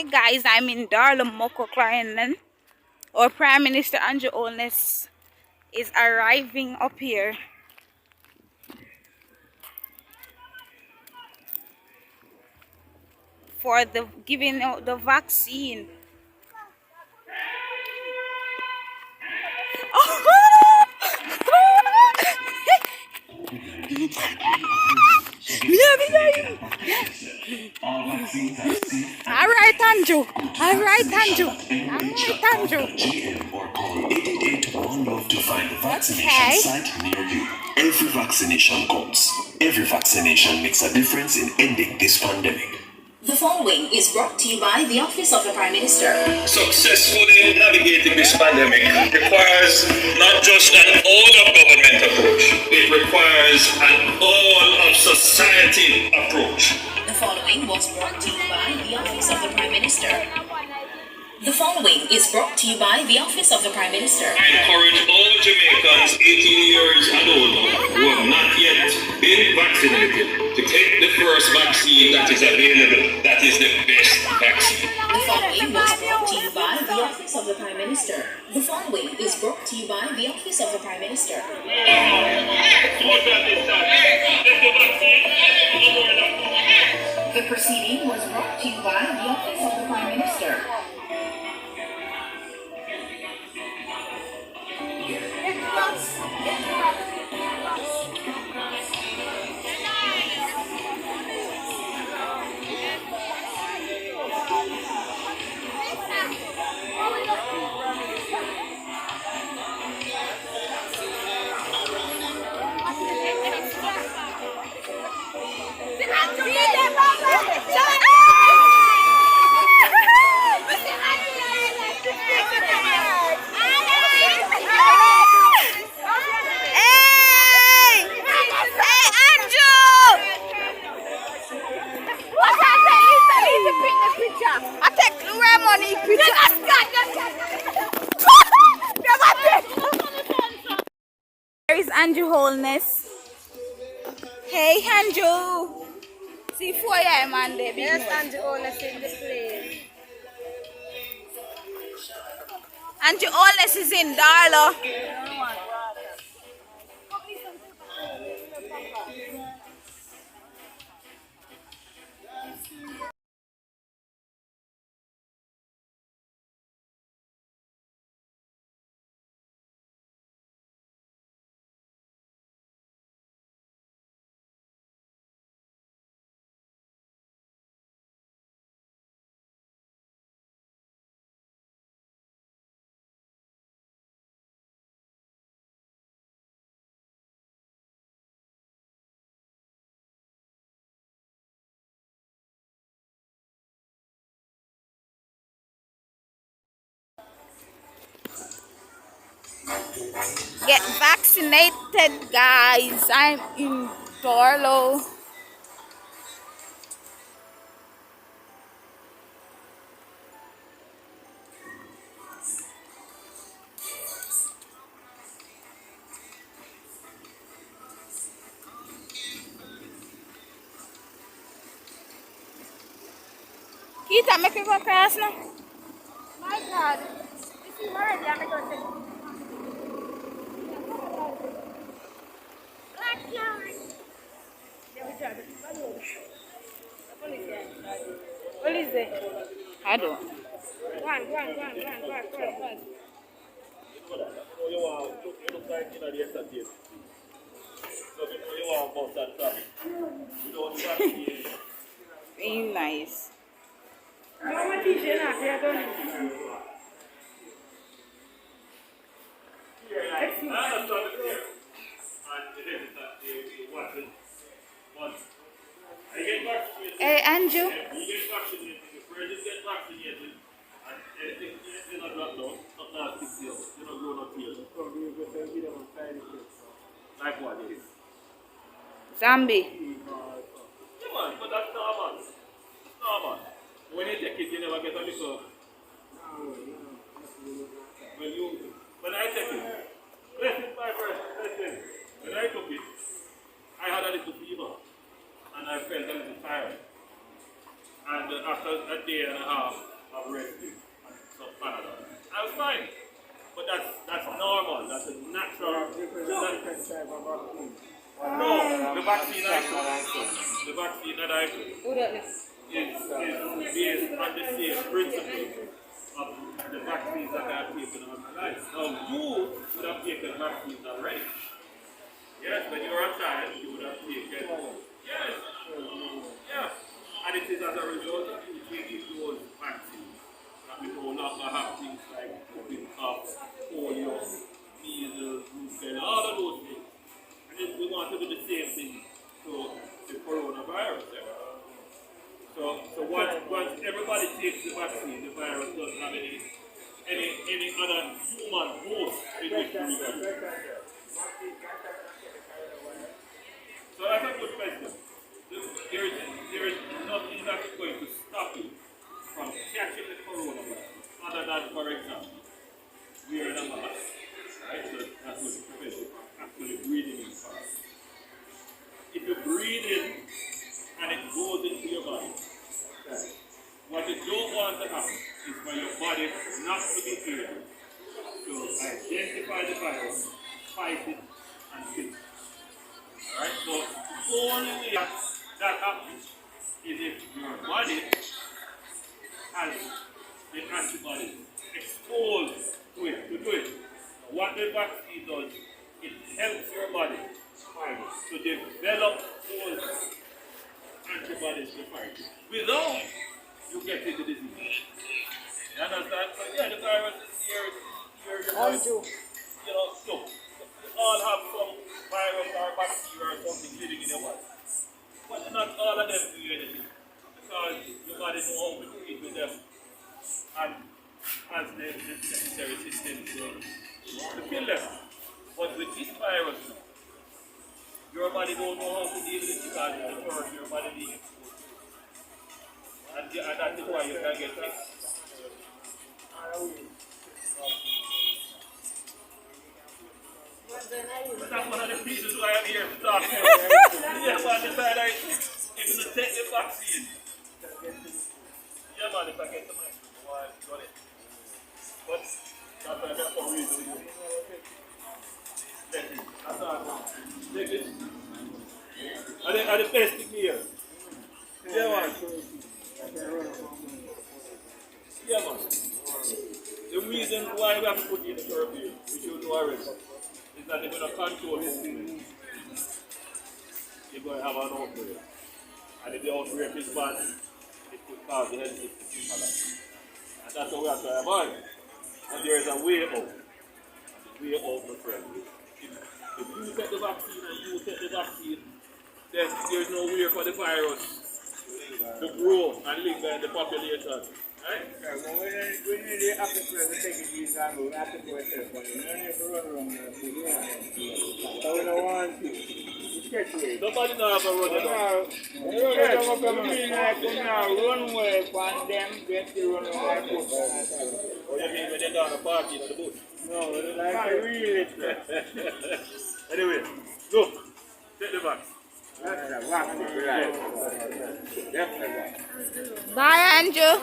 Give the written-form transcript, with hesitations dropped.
guys, I'm in Darlow, Our Prime Minister Andrew Holnes is arriving up here. For the giving out the vaccine. Alright, Andrew. Alright, Andrew. Alright, Andrew. Or call 888-1-LOVE to find the vaccination site near you. Every vaccination counts. Every vaccination makes a difference in ending this pandemic. The following is brought to you by the Office of the Prime Minister. Successfully navigating this pandemic requires not just an all-of-government approach, it requires an all-of-society approach. The following was brought to you by the Office of the Prime Minister. The following is brought to you by the Office of the Prime Minister. I encourage all Jamaicans 18 years and older who have not yet been vaccinated to take the first vaccine that is available. That is the best vaccine. The following was brought to you by the Office of the Prime Minister. The following is brought to you by the Office of the Prime Minister. The proceeding was brought to you by the Office of the Prime Minister. There is Andrew Holnes. Hey, Andrew. See for you, man. Yes, Andrew Holnes in the place. Andrew Holnes is in Darlow. Get vaccinated, guys. I'm in Darlow. Kita, make me go across now. My God, this is already I'm going to What is it? I don't. Go on. Very nice. Hey, Andrew. Zombie. Yeah, man, but that's normal. Normal. When you take it, you never get a little. When I take it, listen, my friend, listen. When I took it, I had a little fever, and I felt a little tired. And after a day and a half, arrested and some Canada. I was fine. But that's normal. That's a natural. No, the vaccine I took, the vaccine that I took is based on the same principle of the vaccines that I have taken all my life. Now you would have taken vaccines already. Yes, when you were a child, you would have taken. Yes. Yeah. And it is as a result of you taking those vaccines that we no longer have things like whooping cough, polio, measles, rubella, all of those things. And then we want to do the same thing to the coronavirus. Yeah? So once everybody takes the vaccine, the virus doesn't have any other human host in which to reproduce. So that's a good question. There is nothing that is going to stop you from catching the coronavirus, other than, for example, wearing a mask, right? So that's what prevents you from actually breathing in fast. If you breathe in and it goes into your body, what you don't want to happen is for your body not to be able to identify the virus, fight it, and kill it. Alright, so the only way that happens is if your body has the antibodies exposed to it. What the vaccine does, it helps your body to develop those antibodies to fight it without you getting the disease. You understand? So yeah, the virus is here. You know, look, we all have some virus or bacteria or something living in your body. But not all of them do anything. Because your body knows how to treat with them and has the necessary system to kill them. But with this virus, your body don't know how to deal with it because it's the first your body being exposed to it. And that is why you can get sick. But that's one of the reasons why I'm here to talk to you. Yeah, man, decided if you take the vaccine. Yeah, man, if I get the vaccine, why I've done it. But that's why that's one reason. That's all. Take it. And the best thing here. Yeah, man. Yeah, man. The reason why we have to put in the curfew, which you know already, is that they're going to control movement. You're going to have an outbreak. And if the outbreak is bad, it could cause the health system to collapse. And that's what we have to avoid. And there is a way out. The way out, my friend. If you take the vaccine and you take the vaccine, then there's no way for the virus to grow and linger in the population. Right? We need the officer to take it easy and we have to do it. But you don't need to run around there. So we don't want to. Nobody knows how to run it out. Run away from them, get to run away. What do you mean when they're down a party in the bush? No, like really. Anyway, look, take the vaccine. That's a vaccine, right? Definitely. Bye, Andrew.